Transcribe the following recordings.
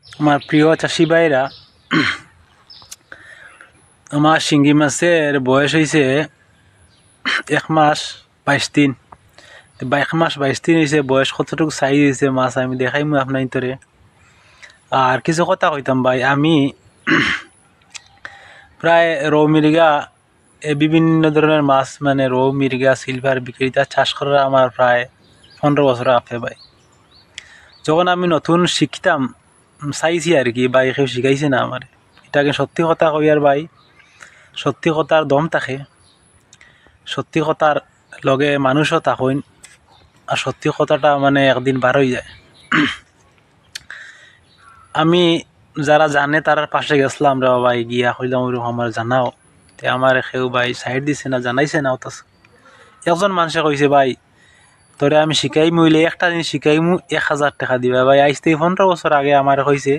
আমার প্রিয় চাষি ভাইরা, আমার শিঙ্গি মাছের বয়স হয়েছে 1 মাস 22 দিন। 1 মাস 22 দিন হয়েছে বয়স। কতটুকু সাইজ হয়েছে মাছ আমি দেখাইমু আপনার ভিতরে। আর কিছু কথা কইতাম ভাই, আমি প্রায় রৌ মিরিগা বিভিন্ন ধরনের মাছ মানে রৌ মিরিগা সিলভার বিক্রেতা চাষ করার আমার প্রায় 15 বছর আছে ভাই। যখন আমি নতুন শিখতাম চাইছি আর কি, ভাই কেউ শিখাইছে না আমার। এটাকে সত্যি কথা কই আর ভাই, সত্যি কথার দম থাকে, সত্যি কথার লগে মানুষও থাকইন, আর সত্যি কথাটা মানে একদিন বার হয়ে যায়। আমি যারা জানে তার পাশে গেছিলাম রে ভাই, গিয়া কইলাম ওরকম আমার জানাও। তে আমার কেউ ভাই সাইড দিছে না, জানাইছে না। অথচ একজন মানুষে কইছে ভাই তোরে আমি শিখাইমু, হইলে একটা জিনিস শিখাইমু 1000 টাকা দিবা। ভাই আজ থেকে 15 বছর আগে আমার কইছে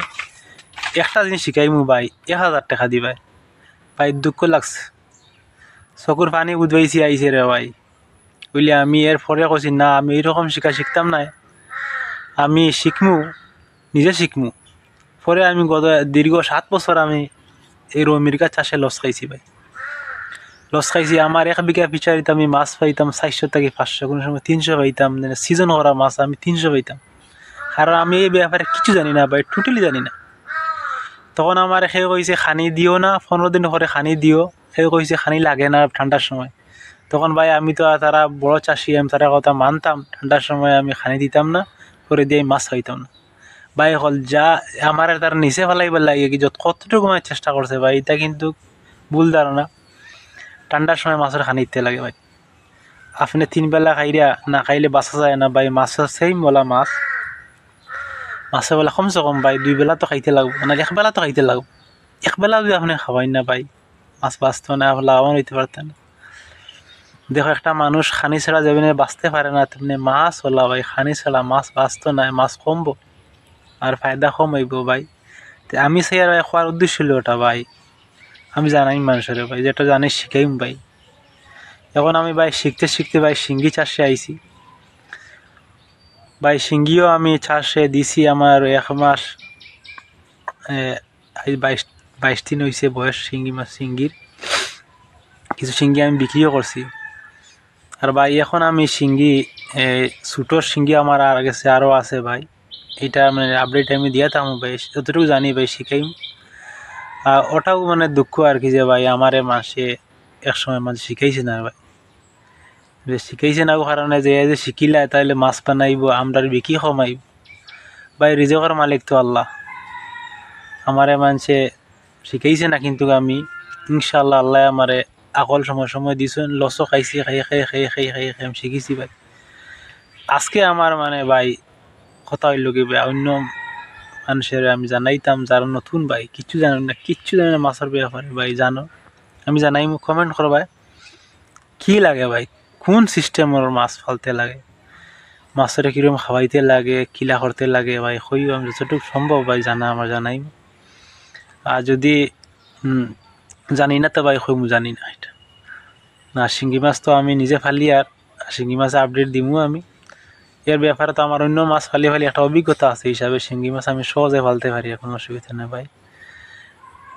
একটা জিনিস শিখাইমু ভাই 1000 টাকা দিবা। ভাই দুঃখ লাগছে, চকুর পানি বুঝবাইছি আইছে রে ভাই। বুঝলি আমি এর পরে কইছি না, আমি এইরকম শিখতাম না, আমি শিখমু, নিজে শিখমু। পরে আমি দীর্ঘ 7 বছর আমি এই রৌ মির্গা চাষে লস খাইছি ভাই। লস খাইছি। আমার 1 বিঘা পিছারিত আমি মাছ পাইতাম 400 থেকে 500, কোনো সময় 300 পাইতাম। সিজন করা মাছ আমি 300 পাইতাম। কারণ আমি এই ব্যাপারে কিছু জানি না ভাই, টোটালি জানি না। তখন আমার সে কইছে খানি দিও না, 15 দিন পরে খানি দিও। সে কইছে খানি লাগে না ঠান্ডার সময়। তখন ভাই আমি তো তারা বড় চাষি, আমি তারা কথা মানতাম। ঠান্ডার সময় আমি খানি দিতাম না, করে দিয়ে মাছ খাইতাম না। ভাই হল যা আমার তার নিচে ফেলাইবার লাগে কি যত কতটুকু মানে চেষ্টা করছে ভাই, এটা কিন্তু ভুল ধারণা। ঠান্ডার সময় মাছের খানি দিতে লাগে ভাই। আপনি 3 বেলা খাইরা না খাইলে বাঁচা যায় না ভাই। মাছের সেই বলা মাছ, মাছের বেলা কমসে কম ভাই 2 বেলা তো খাইতে লাগবে, মানে 1 বেলা তো খাইতে লাগবে। 1 বেলা যদি আপনি খাওয়াই না ভাই, মাছ বাঁচত না, লাভবান হইতে পারতেন না। দেখো একটা মানুষ খানি ছাড়া যাবে না, বাঁচতে পারে না, তেমনি মাছ হলা ভাই খানি ছাড়া মাছ বাঁচত না, মাছ কমবো আর ফায়দা কম হইব ভাই। আমি চাই আর খোয়ার উদ্দেশ্য ছিল ওটা ভাই। আমি জানাই মানুষের ভাই, যেটা জানি শিখাইম ভাই। এখন আমি ভাই শিখতে শিখতে ভাই শিঙ্গি চাষে আইছি ভাই। শিঙ্গিও আমি চাষে দিছি আমার 1 মাস 22 দিন হয়েছে বয়স শিঙ্গির। কিছু শিঙ্গি আমি বিক্রিও করছি। আর ভাই এখন আমি শিঙ্গি ছোটোর শিঙ্গি আমার আর গেছে, আরও আছে ভাই। এটা মানে আপডেট আমি দিয়ে থাকবো ভাই, যতটুকু জানি ভাই শিখাইম। ওটাও মানে দুঃখ আর কি যে ভাই আমারে মাসে একসময় মাঝে শিখাইছে না ভাই। শিখাইছে না কারণে যে শিখিলা তাহলে মাছ বানাইব, আমরা বিক্রি কমাইব। ভাই রিজকের মালিক তো আল্লাহ। আমারে মানুষে শিখাইছে না, কিন্তু আমি ইনশাআল্লাহ আল্লাহ আমারে আকল সময় দিছেন। লসও খাইছি, খাই আমি শিখিছি ভাই। আজকে আমার মানে ভাই কথা হইল কি ভাই, অন্য মানুষের আমি জানাইতাম যারা নতুন ভাই, কিচ্ছু জানে না মাছের ব্যাপারে ভাই। জানো আমি জানাই, কমেন্ট করো ভাই কি লাগে ভাই, কোন সিস্টেমের মাছ ফালতে লাগে, মাছের কিরকম খাওয়াইতে লাগে, কিলা করতে লাগে ভাই। কইও আমি যতটুকু সম্ভব ভাই জানা আমার জানাই। আর যদি জানি না তো ভাই কইমু জানি না। এটা না শিঙ্গি মাছ তো আমি নিজে ফালি, আর শিঙ্গি মাছে আপডেট দিমু আমি। এর ব্যাপারে তো আমার অন্য মাছ ফালি একটা অভিজ্ঞতা আছে হিসাবে শিঙ্গি মাছ আমি সহজে ফালতে পারি, এখন অসুবিধা নেই ভাই।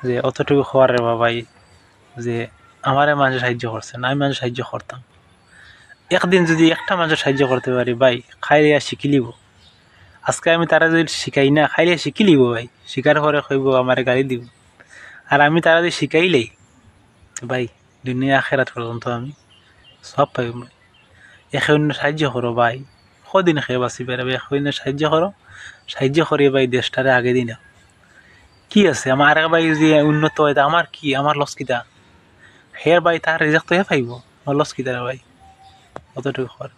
যে অতটুকু হওয়ার রে ভাই, যে আমারে মানুষ সাহায্য করছে না, আমি মানুষ সাহায্য করতাম। একদিন যদি একটা মানুষ সাহায্য করতে পারি ভাই, খাইলে শিখি লিব। আজকে আমি তারা যদি শিখাই না, খাইলে শিখি লিব ভাই। শিকার পরে কইব আমার গালি দিব। আর আমি তারা যদি শিখাইলেই ভাই দুনিয়া আখেরাত পর্যন্ত আমি সব পাইব ভাই। একে অন্য সাহায্য করো ভাই, কদিন খেয়ে বাঁচি বেড়াবে। একে অন্য সাহায্য করো, সাহায্য করিয়ে ভাই দেশটারে আগে দিন। কি আছে আমার ভাই যদি উন্নত হয় তা আমার কি, আমার লস কিতা। হের ভাই তার রেজাল্ট তো হে পাইব, আমার লস কিতা রে ভাই। অতটুকু কর।